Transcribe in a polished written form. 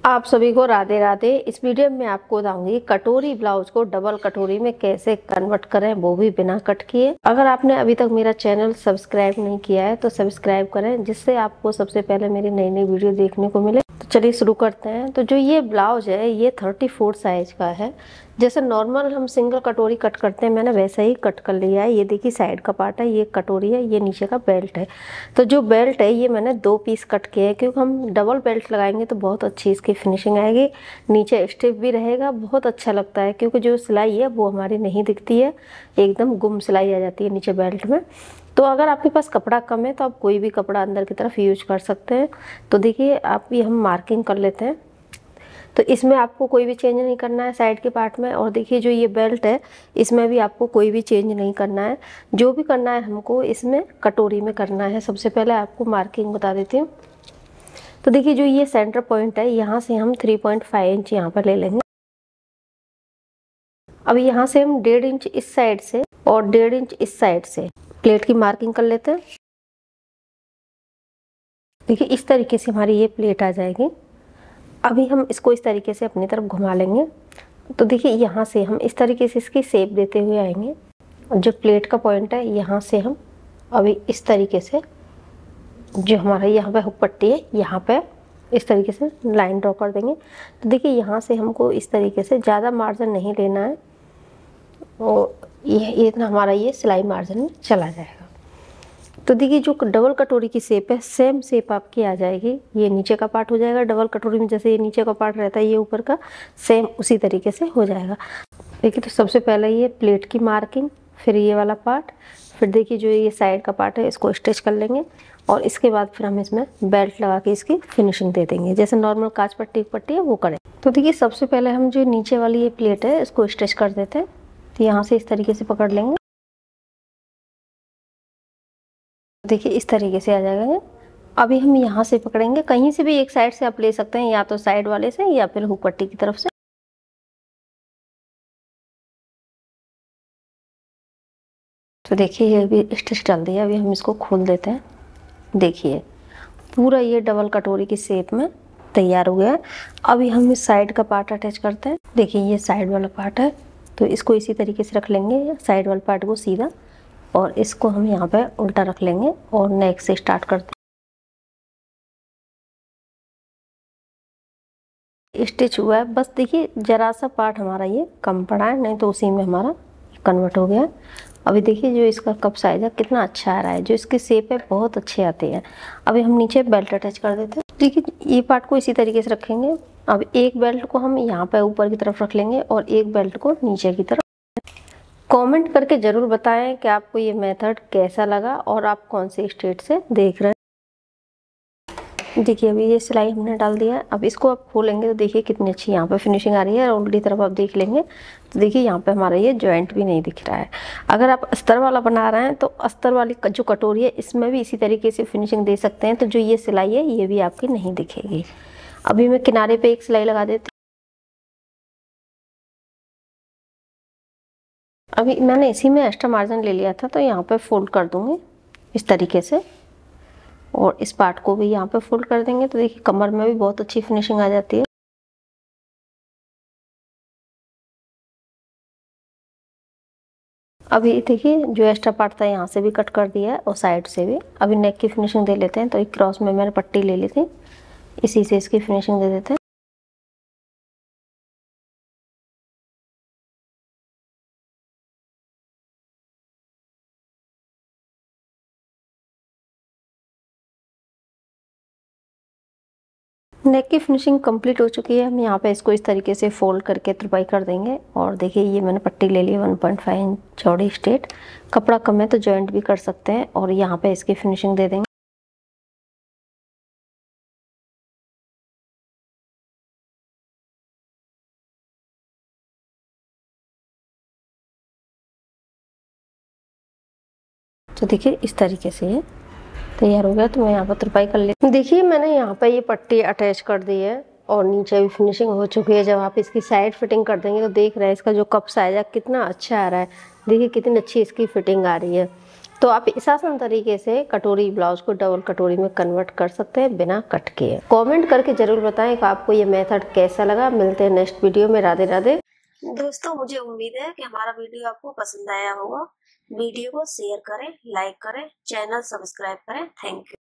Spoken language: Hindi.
आप सभी को राधे राधे। इस वीडियो में आपको बताऊंगी कटोरी ब्लाउज को डबल कटोरी में कैसे कन्वर्ट करें, वो भी बिना कट किए। अगर आपने अभी तक मेरा चैनल सब्सक्राइब नहीं किया है तो सब्सक्राइब करें, जिससे आपको सबसे पहले मेरी नई नई वीडियो देखने को मिले। तो चलिए शुरू करते हैं। तो जो ये ब्लाउज है ये 34 साइज का है। जैसे नॉर्मल हम सिंगल कटोरी कट करते हैं, मैंने वैसे ही कट कर लिया है। ये देखिए साइड का पार्ट है, ये कटोरी है, ये नीचे का बेल्ट है। तो जो बेल्ट है ये मैंने 2 पीस कट किए हैं, क्योंकि हम डबल बेल्ट लगाएंगे तो बहुत अच्छी इसकी फिनिशिंग आएगी। नीचे स्टिफ भी रहेगा, बहुत अच्छा लगता है, क्योंकि जो सिलाई है वो हमारी नहीं दिखती है, एकदम गुम सिलाई आ जाती है नीचे बेल्ट में। तो अगर आपके पास कपड़ा कम है तो आप कोई भी कपड़ा अंदर की तरफ यूज कर सकते हैं। तो देखिए आप ये हम मार्किंग कर लेते हैं। तो इसमें आपको कोई भी चेंज नहीं करना है साइड के पार्ट में। और देखिए जो ये बेल्ट है इसमें भी आपको कोई भी चेंज नहीं करना है। जो भी करना है हमको इसमें कटोरी में करना है। सबसे पहले आपको मार्किंग बता देती हूँ। तो देखिए जो ये सेंटर पॉइंट है, यहाँ से हम 3.5 इंच यहाँ पर ले लेंगे। अब यहाँ से हम 1.5 इंच इस साइड से और 1.5 इंच इस साइड से प्लेट की मार्किंग कर लेते हैं। देखिए इस तरीके से हमारी ये प्लेट आ जाएगी। अभी हम इसको इस तरीके से अपनी तरफ घुमा लेंगे। तो देखिए यहाँ से हम इस तरीके से इसकी शेप देते हुए आएंगे। और जो प्लेट का पॉइंट है यहाँ से हम अभी इस तरीके से, जो हमारा यहाँ पे हुक पट्टी है यहाँ पे इस तरीके से लाइन ड्रॉ कर देंगे। तो देखिए यहाँ से हमको इस तरीके से ज़्यादा मार्जिन नहीं लेना है, और ये इतना हमारा ये सिलाई मार्जिन में चला जाएगा। तो देखिए जो डबल कटोरी की शेप है, सेम शेप आपकी आ जाएगी। ये नीचे का पार्ट हो जाएगा डबल कटोरी में, जैसे ये नीचे का पार्ट रहता है ये ऊपर का, सेम उसी तरीके से हो जाएगा। देखिए तो सबसे पहले ये प्लेट की मार्किंग, फिर ये वाला पार्ट, फिर देखिए जो ये साइड का पार्ट है इसको स्टिच कर लेंगे। और इसके बाद फिर हम इसमें बेल्ट लगा के इसकी फिनिशिंग दे देंगे, जैसे नॉर्मल कांच पट्टी पट्टी है वो करें। तो देखिए सबसे पहले हम जो नीचे वाली ये प्लेट है इसको स्टिच कर देते हैं। तो यहाँ से इस तरीके से पकड़ लेंगे। देखिए इस तरीके से आ जाएगा ये। अभी हम यहाँ से पकड़ेंगे, कहीं से भी एक साइड से आप ले सकते हैं, या तो साइड वाले से या फिर हुक पट्टी की तरफ से। तो देखिए ये भी स्टिच डाल दिया। अभी हम इसको खोल देते हैं। देखिए पूरा ये डबल कटोरी की शेप में तैयार हो गया है। अभी हम इस साइड का पार्ट अटैच करते हैं। देखिए ये साइड वाला पार्ट है, तो इसको इसी तरीके से रख लेंगे, साइड वाले पार्ट को सीधा, और इसको हम यहाँ पे उल्टा रख लेंगे और नेक से स्टार्ट करते हैं। स्टिच हुआ है, बस देखिए जरा सा पार्ट हमारा ये कम पड़ा है, नहीं तो उसी में हमारा कन्वर्ट हो गया है। अभी देखिए जो इसका कप साइज है कितना अच्छा आ रहा है, जो इसकी शेप है बहुत अच्छी आती है। अभी हम नीचे बेल्ट अटैच कर देते हैं। देखिए ये पार्ट को इसी तरीके से रखेंगे। अब एक बेल्ट को हम यहाँ पे ऊपर की तरफ रख लेंगे और एक बेल्ट को नीचे की तरफ। कमेंट करके ज़रूर बताएं कि आपको ये मेथड कैसा लगा और आप कौन से स्टेट से देख रहे हैं। देखिए अभी ये सिलाई हमने डाल दिया है। अब इसको आप खोलेंगे तो देखिए कितनी अच्छी यहाँ पे फिनिशिंग आ रही है। और उल्टी तरफ आप देख लेंगे तो देखिए यहाँ पे हमारा ये जॉइंट भी नहीं दिख रहा है। अगर आप अस्तर वाला बना रहे हैं तो अस्तर वाली जो कटोरी है इसमें भी इसी तरीके से फिनिशिंग दे सकते हैं, तो जो ये सिलाई है ये भी आपकी नहीं दिखेगी। अभी मैं किनारे पे एक सिलाई लगा देती हूँ। अभी मैंने इसी में एक्स्ट्रा मार्जिन ले लिया था, तो यहाँ पे फोल्ड कर दूंगी इस तरीके से, और इस पार्ट को भी यहाँ पे फोल्ड कर देंगे। तो देखिए कमर में भी बहुत अच्छी फिनिशिंग आ जाती है। अभी देखिए जो एक्स्ट्रा पार्ट था यहाँ से भी कट कर दिया है और साइड से भी। अभी नेक की फिनिशिंग दे लेते हैं। तो एक क्रॉस में मैंने पट्टी ले ली थी, इसी से इसकी फिनिशिंग दे देते हैं। नेक की फिनिशिंग कंप्लीट हो चुकी है। हम यहाँ पे इसको इस तरीके से फोल्ड करके तुरपाई कर देंगे। और देखिए ये मैंने पट्टी ले ली है 1.5 इंच चौड़ी स्ट्रेट। कपड़ा कम है तो जॉइंट भी कर सकते हैं, और यहाँ पे इसकी फिनिशिंग दे देंगे। तो देखिए इस तरीके से ये तैयार हो गया। तो मैं यहाँ पर तुरपाई कर लेती हूँ। देखिए मैंने यहाँ पे ये पट्टी अटैच कर दी है और नीचे भी फिनिशिंग हो चुकी है। जब आप इसकी साइड फिटिंग कर देंगे तो देख रहे हैं इसका जो कप साइज है कितना अच्छा आ रहा है। देखिए कितनी अच्छी इसकी फिटिंग आ रही है। तो आप इस आसान तरीके से कटोरी ब्लाउज को डबल कटोरी में कन्वर्ट कर सकते हैं बिना कट किए। कमेंट करके जरूर बताएं कि आपको ये मेथड कैसा लगा। मिलते हैं नेक्स्ट वीडियो में। राधे राधे। दोस्तों, मुझे उम्मीद है कि हमारा वीडियो आपको पसंद आया होगा। वीडियो को शेयर करें, लाइक करें, चैनल सब्सक्राइब करें। Thank you.